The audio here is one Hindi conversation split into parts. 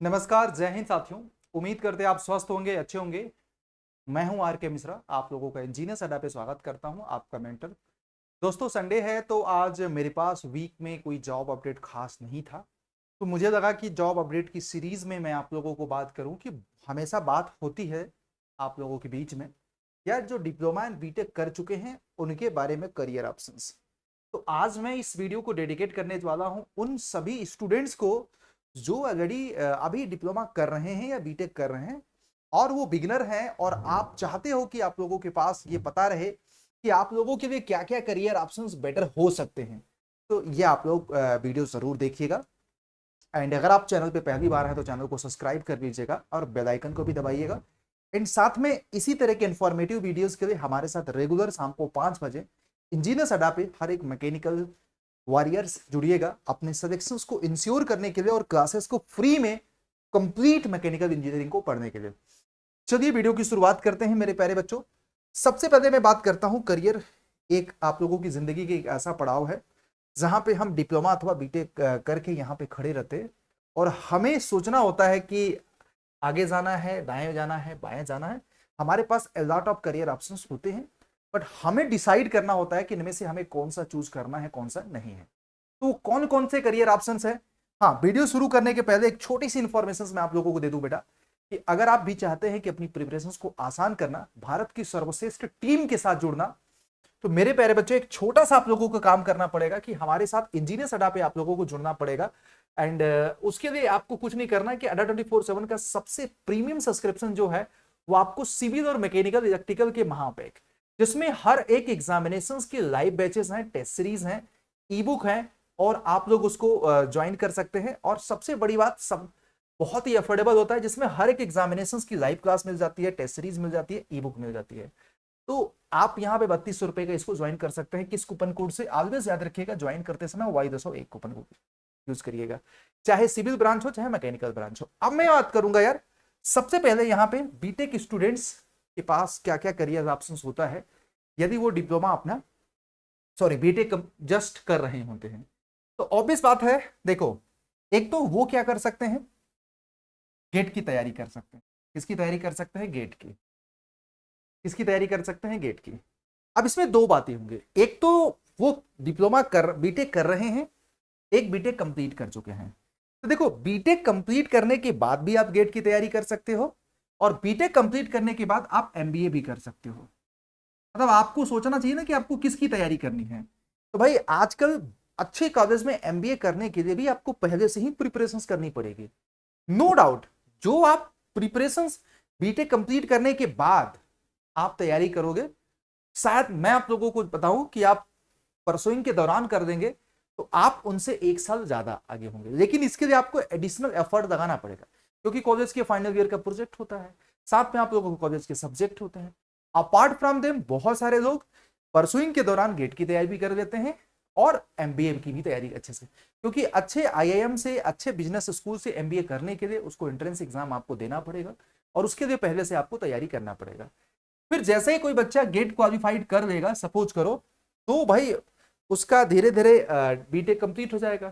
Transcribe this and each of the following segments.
नमस्कार, जय हिंद साथियों। उम्मीद करते हैं आप स्वस्थ होंगे, अच्छे होंगे। मैं हूं आर के मिश्रा, आप लोगों का इंजीनियर्स अड्डा पे स्वागत करता हूं, आपका मेंटर। दोस्तों, संडे है तो आज मेरे पास वीक में कोई जॉब अपडेट खास नहीं था, तो मुझे लगा कि जॉब अपडेट की सीरीज में मैं आप लोगों को बात करूं कि हमेशा बात होती है आप लोगों के बीच में यार, जो डिप्लोमा एंड बीटेक कर चुके हैं उनके बारे में करियर ऑप्शंस। तो आज मैं इस वीडियो को डेडिकेट करने वाला हूं उन सभी स्टूडेंट्स को जो ऑलरेडी अभी डिप्लोमा कर रहे हैं या बीटेक कर रहे हैं और वो बिगिनर हैं, और आप चाहते हो कि आप लोगों के पास ये पता रहे कि आप लोगों के लिए क्या क्या करियर ऑप्शंस बेटर हो सकते हैं। तो ये आप लोग वीडियो जरूर देखिएगा। एंड अगर आप चैनल पे पहली बार हैं तो चैनल को सब्सक्राइब कर लीजिएगा और बेल आइकन को भी दबाइएगा। एंड साथ में इसी तरह के इंफॉर्मेटिव वीडियोस के लिए हमारे साथ रेगुलर शाम को 5 बजे इंजीनियर्स अड्डा पे हर एक मैकेनिकल वॉरियर्स जुड़िएगा अपने सिलेक्शंस को इंश्योर करने के लिए और क्लासेस को फ्री में कंप्लीट मैकेनिकल इंजीनियरिंग को पढ़ने के लिए। चलिए वीडियो की शुरुआत करते हैं मेरे प्यारे बच्चों। सबसे पहले मैं बात करता हूं करियर। एक आप लोगों की जिंदगी की एक ऐसा पड़ाव है जहां पे हम डिप्लोमा अथवा बीटेक करके यहाँ पे खड़े रहते हैं और हमें सोचना होता है कि आगे जाना है, दाएं जाना है, बाएं जाना है। हमारे पास a lot of career options होते हैं, बट हमें डिसाइड करना होता है कि इनमें से हमें कौन सा चूज करना है, कौन सा नहीं है। तो कौन कौन से करियर ऑप्शंस है? हाँ, वीडियो शुरू करने के पहले एक छोटी सी इंफॉर्मेशन मैं आप लोगों को दे दूं बेटा, कि अगर आप भी चाहते हैं कि अपनी प्रिपरेशन को आसान करना, भारत की सर्वश्रेष्ठ टीम के साथ जुड़ना, तो मेरे प्यारे बच्चों एक छोटा सा आप लोगों को काम करना पड़ेगा कि हमारे साथ इंजीनियर्स अड्डा पे आप लोगों को जुड़ना पड़ेगा। एंड उसके लिए आपको कुछ नहीं करना है कि अड्डा 24/7 का सबसे प्रीमियम सब्सक्रिप्शन जो है वो आपको सिविल और मैकेनिकल इलेक्ट्रिकल के महापैक, जिसमें हर एक एग्जामिनेशंस के लाइव बैचेस हैं, टेस्ट सीरीज हैं, ई बुक हैं, और आप लोग उसको ज्वाइन कर सकते हैं। और सबसे बड़ी बात, सब बहुत ही अफोर्डेबल होता है, जिसमें हर एक एग्जामिनेशंस की लाइव क्लास मिल जाती है, टेस्ट सीरीज मिल जाती है, ई बुक मिल जाती है। तो आप यहाँ पे 3200 रुपए का इसको ज्वाइन कर सकते हैं। किस कूपन कोड से? ऑलवेज याद रखिएगा, ज्वाइन करते समय Y201 कूपन कोड यूज करिएगा, चाहे सिविल ब्रांच हो चाहे मैकेनिकल ब्रांच हो। अब मैं बात करूंगा यार, सबसे पहले यहाँ पे बीटेक स्टूडेंट्स के पास क्या क्या करियर ऑप्शंस होता है यदि वो डिप्लोमा अपना, सॉरी, बीटेक जस्ट कर रहे होते हैं। तो ऑब्वियस बात है, देखो, एक तो वो क्या कर सकते हैं, गेट की तैयारी कर सकते हैं। किसकी तैयारी कर सकते हैं? गेट की। किसकी तैयारी कर सकते हैं? गेट की। अब इसमें दो बातें होंगी, एक तो वो डिप्लोमा कर बीटेक कर रहे हैं, एक बीटेक कंप्लीट कर चुके हैं। तो देखो, बीटेक कंप्लीट करने के बाद भी आप गेट की तैयारी कर सकते हो और बीटेक कंप्लीट करने के बाद आप एमबीए भी कर सकते हो। मतलब आपको सोचना चाहिए ना कि आपको किसकी तैयारी करनी है। तो भाई आजकल अच्छे कॉलेज में एमबीए करने के लिए भी आपको पहले से ही प्रिपरेशंस करनी पड़ेगी, नो डाउट। जो आप प्रिपरेशंस बीटेक कंप्लीट करने के बाद आप तैयारी करोगे, शायद मैं आप लोगों को बताऊं कि आप परसोइंग के दौरान कर देंगे तो आप उनसे 1 साल ज्यादा आगे होंगे। लेकिन इसके लिए आपको एडिशनल एफर्ट लगाना पड़ेगा, क्योंकि कॉलेज के फाइनल ईयर का प्रोजेक्ट होता है, साथ में आप लोगों को कॉलेज के सब्जेक्ट होते हैं। अपार्ट फ्रॉम देम बहुत सारे लोग परसुइंग के दौरान गेट की तैयारी भी कर लेते हैं और एमबीए की भी तैयारी अच्छे से, क्योंकि अच्छे आईआईएम से, अच्छे बिजनेस स्कूल से एमबीए करने के लिए उसको एंट्रेंस एग्जाम आपको देना पड़ेगा और उसके लिए पहले से आपको तैयारी करना पड़ेगा। फिर जैसे ही कोई बच्चा गेट क्वालिफाइड कर लेगा, सपोज करो, तो भाई उसका धीरे धीरे बीटेक कंप्लीट हो जाएगा,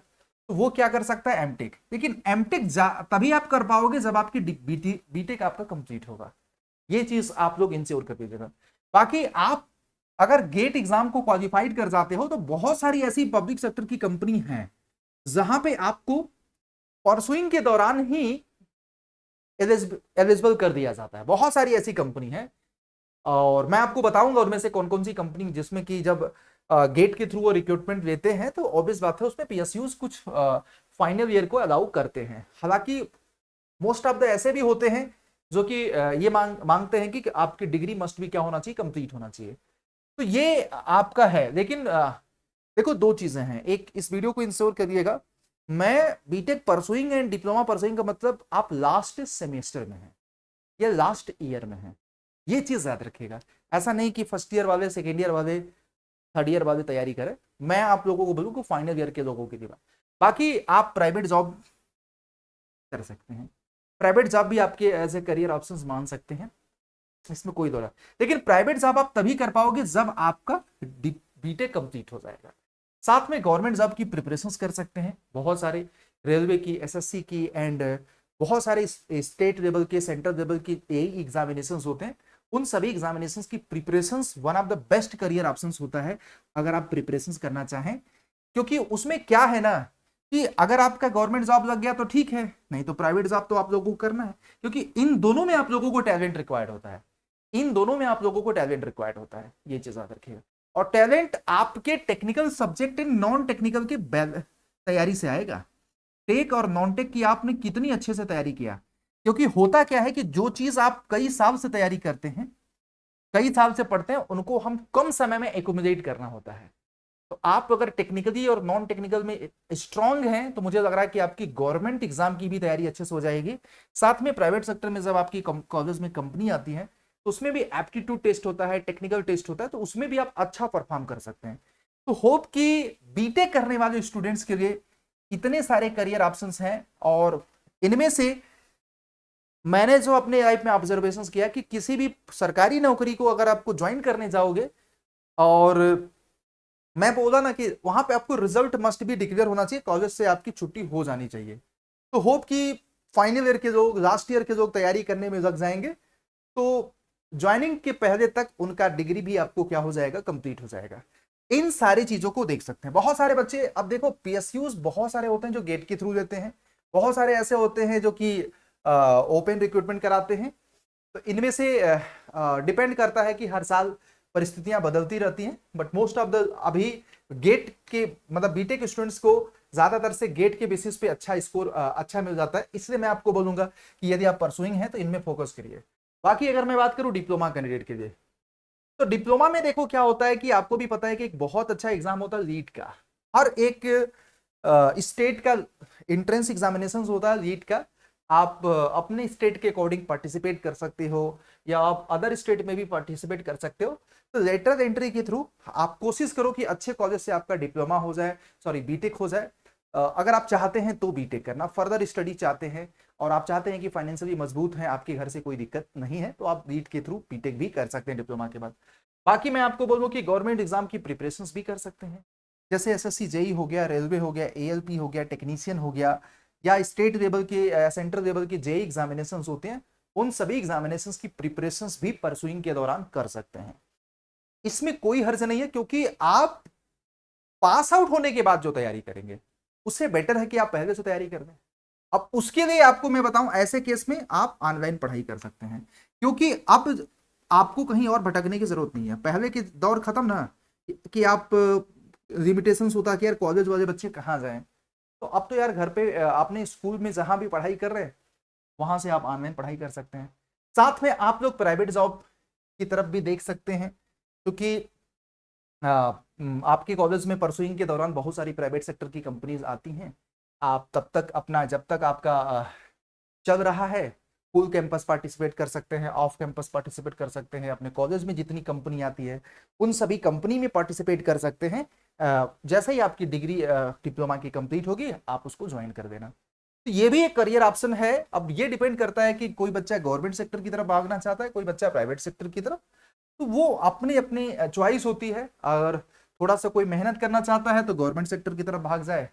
तो वो क्या कर सकता है? एमटेक। लेकिन एमटेक तभी आप कर पाओगे जब आपकी बीटेक आपका कंप्लीट होगा। ये चीज आप लोग इंश्योर कर दीजिएगा। बाकी आप अगर गेट एग्जाम को क्वालिफाइड कर जाते हो तो बहुत सारी ऐसी पब्लिक सेक्टर की कंपनी हैं जहां पे आपको परसुइंग के दौरान ही एलिजिबल कर दिया जाता है। बहुत सारी ऐसी कंपनी है और मैं आपको बताऊंगा उनमें से कौन कौन सी कंपनी, जिसमें कि जब गेट के थ्रू वो रिक्रूटमेंट लेते हैं तो ऑब्वियस बात है उसमें पीएसयूज कुछ फाइनल ईयर को अलाउ करते हैं। हालांकि मोस्ट ऑफ द ऐसे भी होते हैं जो कि ये मांगते हैं कि आपकी डिग्री मस्ट भी क्या होना चाहिए? कंप्लीट होना चाहिए। तो ये आपका है। लेकिन देखो, दो चीजें हैं, एक इस वीडियो को इंश्योर करिएगा, मैं BTech pursuing and diploma pursuing का मतलब आप लास्ट सेमेस्टर में है या लास्ट ईयर में है, ये चीज याद रखिएगा। ऐसा नहीं कि फर्स्ट ईयर वाले, सेकेंड ईयर वाले, थर्ड ईयर वाले तैयारी करें। मैं आप लोगों को बोलूँ कि फाइनल ईयर के लोगों के लिए। बाकी आप प्राइवेट जॉब कर सकते हैं, प्राइवेट जॉब भी आपके एज ए करियर ऑप्शंस मान सकते हैं, इसमें कोई दौरा। लेकिन प्राइवेट जॉब आप तभी कर पाओगे जब आपका बीटेक कंप्लीट हो जाएगा। साथ में गवर्नमेंट जॉब की प्रिपरेशंस कर सकते हैं, बहुत सारे, रेलवे की, एसएससी की एंड बहुत सारे स्टेट लेवल के, सेंट्रल लेवल के यही एग्जामिनेशन होते हैं। उन सभी एग्जामिनेशन की preparation one of the best career option होता है अगर आप प्रिपरेशन करना चाहें। क्योंकि उसमें क्या है ना कि अगर आपका गवर्नमेंट जॉब लग गया तो ठीक है, नहीं तो प्राइवेट जॉब तो आप लोगों को करना है, क्योंकि इन दोनों में आप लोगों को टैलेंट रिक्वायर्ड होता है। इन दोनों में आप लोगों को टैलेंट रिक्वायर्ड होता है, ये चीज याद रखिएगा। और टैलेंट आपके technical subject in non technical की तैयारी से आएगा। टेक और नॉन टेक की आपने कितनी अच्छे से तैयारी किया, क्योंकि होता क्या है कि जो चीज आप कई साल से तैयारी करते हैं, कई साल से पढ़ते हैं, उनको हम कम समय में एकोमोडेट करना होता है। तो आप अगर टेक्निकली और नॉन टेक्निकल में स्ट्रांग हैं तो मुझे लग रहा है कि आपकी गवर्नमेंट एग्जाम की भी तैयारी अच्छे से हो जाएगी। साथ में प्राइवेट सेक्टर में जब आपकी कॉलेज में कंपनी आती है तो उसमें भी एप्टीट्यूड टेस्ट होता है, टेक्निकल टेस्ट होता है, तो उसमें भी आप अच्छा परफॉर्म कर सकते हैं। तो होप कि बीटेक करने वाले स्टूडेंट्स के लिए इतने सारे करियर ऑप्शंस हैं, और इनमें से मैंने जो अपने लाइफ में ऑब्जर्वेशन किया कि किसी भी सरकारी नौकरी को अगर आपको ज्वाइन करने जाओगे, और मैं बोला ना कि वहां पे आपको रिजल्ट मस्ट भी डिक्लेयर होना चाहिए, कॉलेज से आपकी छुट्टी हो जानी चाहिए। तो होप कि फाइनल ईयर के लोग, लास्ट ईयर के लोग तैयारी करने में लग जाएंगे, तो ज्वाइनिंग के पहले तक उनका डिग्री भी आपको क्या हो जाएगा, कंप्लीट हो जाएगा। इन सारी चीजों को देख सकते हैं। बहुत सारे बच्चे, अब देखो पीएसयूज बहुत सारे होते हैं जो गेट के थ्रू लेते हैं, बहुत सारे ऐसे होते हैं जो कि ओपन रिक्रूटमेंट कराते हैं। तो इनमें से डिपेंड करता है कि हर साल परिस्थितियां बदलती रहती हैं, बट मोस्ट ऑफ द अभी गेट के मतलब बीटेक स्टूडेंट्स को ज्यादातर से गेट के बेसिस पे अच्छा स्कोर अच्छा मिल जाता है। इसलिए मैं आपको बोलूंगा कि यदि आप परसुइंग हैं तो इनमें फोकस करिए। बाकी अगर मैं बात करूं डिप्लोमा कैंडिडेट के लिए, तो डिप्लोमा में देखो क्या होता है कि आपको भी पता है कि एक बहुत अच्छा एग्जाम होता है लीट का। हर एक स्टेट का एंट्रेंस एग्जामिनेशन होता है लीट का। आप अपने स्टेट के अकॉर्डिंग पार्टिसिपेट कर सकते हो, या आप अदर स्टेट में भी पार्टिसिपेट कर सकते हो। तो लेटरल एंट्री के थ्रू आप कोशिश करो कि अच्छे कॉलेज से आपका डिप्लोमा हो जाए, सॉरी बीटेक हो जाए। अगर आप चाहते हैं तो बीटेक करना, फर्दर स्टडी चाहते हैं और आप चाहते हैं कि फाइनेंशियली मजबूत हैं, आपके घर से कोई दिक्कत नहीं है, तो आप नीट के थ्रू बीटेक भी कर सकते हैं डिप्लोमा के बाद। बाकी मैं आपको बोलूं कि गवर्नमेंट एग्जाम की प्रिपरेशंस भी कर सकते हैं, जैसे एसएससी जेई हो गया, रेलवे हो गया, एएलपी हो गया, टेक्नीशियन हो गया, या स्टेट लेवल के सेंट्रल लेवल के जेई एग्जामिनेशन होते हैं। उन सभी एग्जामिनेशन की प्रिपरेशंस भी परसुइंग के दौरान कर सकते हैं। इसमें कोई हर्ज नहीं है, क्योंकि आप पास आउट होने के बाद जो तैयारी करेंगे उससे बेटर है कि आप पहले से तैयारी कर दें। अब उसके लिए आपको मैं बताऊं, ऐसे केस में आप ऑनलाइन पढ़ाई कर सकते हैं, क्योंकि अब आपको कहीं और भटकने की जरूरत नहीं है। पहले के दौर खत्म ना, कि आप लिमिटेशन होता कि यार कॉलेज वाले बच्चे कहाँ जाएं। तो अब तो यार घर पे अपने स्कूल में जहां भी पढ़ाई कर रहे हैं वहां से आप ऑनलाइन पढ़ाई कर सकते हैं। साथ में आप लोग प्राइवेट जॉब की तरफ भी देख सकते हैं, क्योंकि आपके कॉलेज में परसुइंग के दौरान बहुत सारी प्राइवेट सेक्टर की कंपनीज आती हैं। आप तब तक अपना, जब तक आपका चल रहा है, फुल कैंपस पार्टिसिपेट कर सकते हैं, ऑफ कैंपस पार्टिसिपेट कर सकते हैं। अपने कॉलेज में जितनी कंपनी आती है उन सभी कंपनी में पार्टिसिपेट कर सकते हैं। जैसे ही आपकी डिग्री डिप्लोमा की कंप्लीट होगी आप उसको ज्वाइन कर देना। तो ये भी एक करियर ऑप्शन है। अब ये डिपेंड करता है कि कोई बच्चा गवर्नमेंट सेक्टर की तरफ भागना चाहता है, कोई बच्चा प्राइवेट सेक्टर की तरफ, तो वो अपनी अपनी चॉइस होती है। अगर थोड़ा सा कोई मेहनत करना चाहता है तो गवर्नमेंट सेक्टर की तरफ भाग जाए,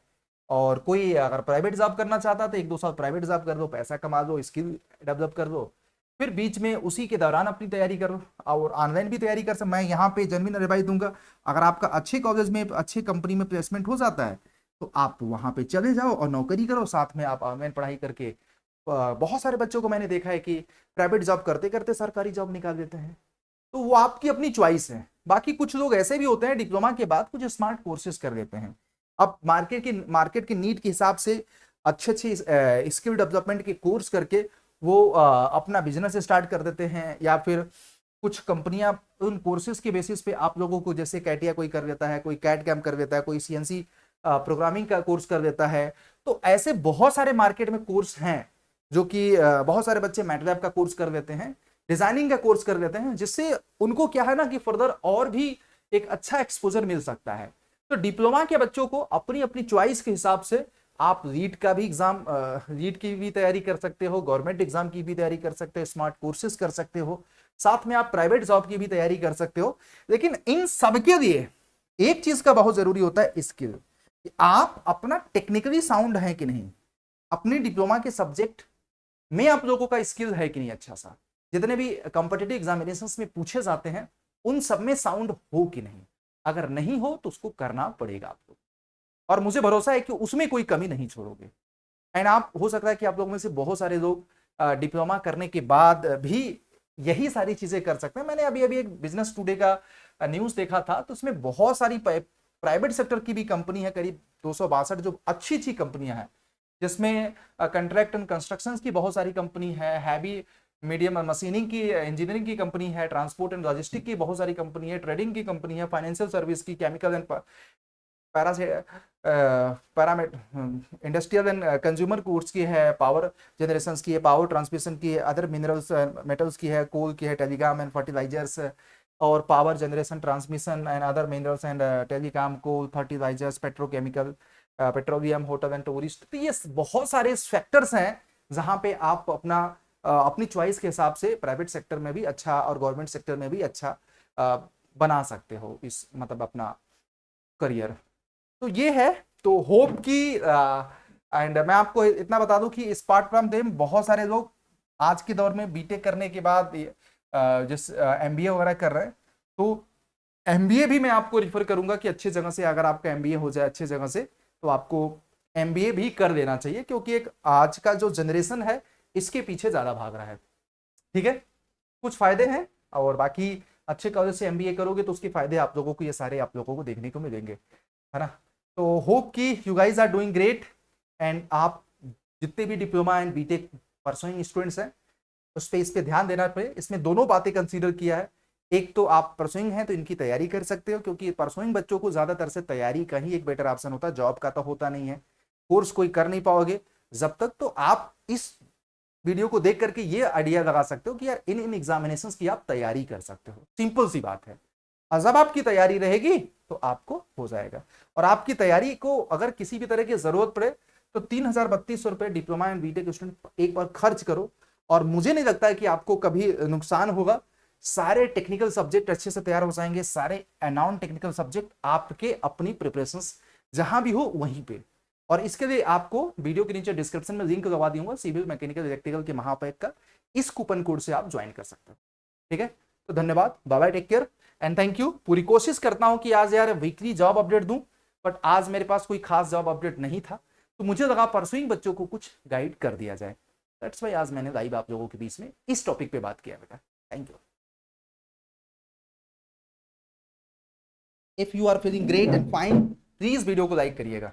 और कोई अगर प्राइवेट जॉब करना चाहता है तो 1-2 साल प्राइवेट जॉब कर दो, पैसा कमा लो, स्किल डेवलप कर लो, फिर बीच में उसी के दौरान अपनी तैयारी करो। और ऑनलाइन भी तैयारी कर सकते। मैं यहाँ पे जेन्युइन एडवाइस दूंगा, अगर आपका अच्छे कॉलेज में, अच्छे कंपनी में प्लेसमेंट हो जाता है तो आप वहाँ पे चले जाओ और नौकरी करो, साथ में आप ऑनलाइन पढ़ाई करके। बहुत सारे बच्चों को मैंने देखा है कि प्राइवेट जॉब करते करते सरकारी जॉब निकाल देते हैं। तो वो आपकी अपनी चॉइस है। बाकी कुछ लोग ऐसे भी होते हैं डिप्लोमा के बाद कुछ स्मार्ट कोर्सेज कर लेते हैं। अब मार्केट की नीड के हिसाब से अच्छे अच्छे स्किल डेवलपमेंट के कोर्स करके वो अपना बिजनेस स्टार्ट कर देते हैं, या फिर कुछ कंपनियां उन कोर्सेज के बेसिस पे आप लोगों को, जैसे कैटिया कोई कर लेता है, कोई कैट कैम कर लेता है, कोई सीएनसी प्रोग्रामिंग का कोर्स कर देता है। तो ऐसे बहुत सारे मार्केट में कोर्स हैं जो कि बहुत सारे बच्चे मैटलैब का कोर्स कर लेते हैं, डिजाइनिंग का कोर्स कर लेते हैं, जिससे उनको क्या है ना कि फर्दर और भी एक अच्छा एक्सपोजर मिल सकता है। तो डिप्लोमा के बच्चों को अपनी अपनी चॉइस के हिसाब से आप रीट का भी एग्जाम, रीट की भी तैयारी कर सकते हो, गवर्नमेंट एग्जाम की भी तैयारी कर सकते हो, स्मार्ट कोर्सेज कर सकते हो, साथ में आप प्राइवेट जॉब की भी तैयारी कर सकते हो। लेकिन इन सबके लिए एक चीज का बहुत जरूरी होता है, स्किल। आप अपना टेक्निकली साउंड है कि नहीं, अपने डिप्लोमा के सब्जेक्ट में आप लोगों का स्किल है कि नहीं अच्छा सा, जितने भी कॉम्पिटिटिव एग्जामिनेशंस में पूछे जाते हैं उन सब में साउंड हो कि नहीं, अगर नहीं हो तो उसको करना पड़ेगा आपको, और मुझे भरोसा है कि उसमें कोई कमी नहीं छोड़ोगे। एंड आप हो सकता है कि आप लोगों में से बहुत सारे लोग डिप्लोमा करने के बाद भी यही सारी चीजें कर सकते हैं। मैंने अभी अभी एक बिजनेस टुडे का न्यूज देखा था, तो उसमें बहुत सारी प्राइवेट सेक्टर की भी कंपनी है, करीब 262 जो अच्छी अच्छी कंपनियां हैं, जिसमें कंट्रैक्ट एंड कंस्ट्रक्शन की बहुत सारी कंपनी है, हैवी मीडियम मशीनिंग की, इंजीनियरिंग की कंपनी है, ट्रांसपोर्ट एंड लॉजिस्टिक की बहुत सारी कंपनी है, ट्रेडिंग की कंपनी है, फाइनेंशियल सर्विस की, केमिकल एंड पैरामेट इंडस्ट्रियल एंड कंज्यूमर गुड्स की है, पावर जनरेशन की है, पावर ट्रांसमिशन की है, अदर मिनरल्स मेटल्स की है, कोल की है, टेलीकॉम एंड फर्टिलाइजर्स, और power generation transmission and other minerals and telecom, coal, fertilisers, petrochemical, petroleum, hotel and tourist. तो ये बहुत सारे फैक्टर्स हैं जहां पे आप अपनी चॉइस के हिसाब से प्राइवेट सेक्टर में भी अच्छा और गवर्नमेंट सेक्टर में भी अच्छा बना सकते हो इस मतलब अपना करियर। तो ये है, तो होप की एंड मैं आपको इतना बता दूं कि इस पाठ्यक्रम में बहुत सारे लोग आज के दौर में बीटेक करने के बाद जिस एमबीए वगैरह कर रहे हैं, तो एमबीए भी मैं आपको रिफर करूंगा कि अच्छी जगह से अगर आपका एमबीए हो जाए अच्छी जगह से, तो आपको एमबीए भी कर देना चाहिए, क्योंकि एक आज का जो जनरेशन है इसके पीछे ज्यादा भाग रहा है। ठीक है, कुछ फायदे हैं, और बाकी अच्छे कॉलेज से एमबीए करोगे तो उसके फायदे आप लोगों को ये सारे आप लोगों को देखने को मिलेंगे, है ना। तो होप कि you guys are doing great, and आप जितने भी diploma and BTech pursuing students हैं उस पर इस पे ध्यान देना पड़े। इसमें दोनों बातें कंसीडर किया है, एक तो आप परसुइंग हैं तो इनकी तैयारी कर सकते हो, क्योंकि परसुइंग बच्चों को ज्यादातर से तैयारी का ही एक बेटर ऑप्शन होता है, जॉब का तो होता नहीं है, कोर्स कोई कर नहीं पाओगे जब तक। तो आप इस वीडियो को देख करके ये आइडिया लगा सकते हो कि यार इन इन एग्जामिनेशंस की आप तैयारी कर सकते हो, सिंपल सी बात है। और जब आपकी तैयारी रहेगी तो आपको हो जाएगा, और आपकी तैयारी को अगर किसी भी तरह की जरूरत पड़े तो 3032 रुपए डिप्लोमा एंड बीटेक स्टूडेंट एक बार खर्च करो, और मुझे नहीं लगता है कि आपको कभी नुकसान होगा। सारे टेक्निकल सब्जेक्ट अच्छे से तैयार हो जाएंगे, सारे नॉन टेक्निकल सब्जेक्ट आपके अपनी प्रिपरेशन जहां भी हो वहीं पे। और इसके लिए आपको वीडियो के नीचे डिस्क्रिप्शन में लिंक लगा दूंगा सिविल मैकेनिकल इलेक्ट्रिकल के महापैक का, इस कूपन कोड से आप ज्वाइन कर सकते हो। ठीक है, तो धन्यवाद, bye bye, take care and thank you. पूरी कोशिश करता हूं कि आज यार वीकली जॉब अपडेट दूं, बट आज मेरे पास कोई खास जॉब अपडेट नहीं था, तो मुझे लगा परसुइंग बच्चों को कुछ गाइड कर दिया जाए। दैट्स वाई आज मैंने लाइव आप लोगों के बीच में इस टॉपिक पे बात किया बेटा। Thank you. If you are feeling great and fine, please video को लाइक करिएगा।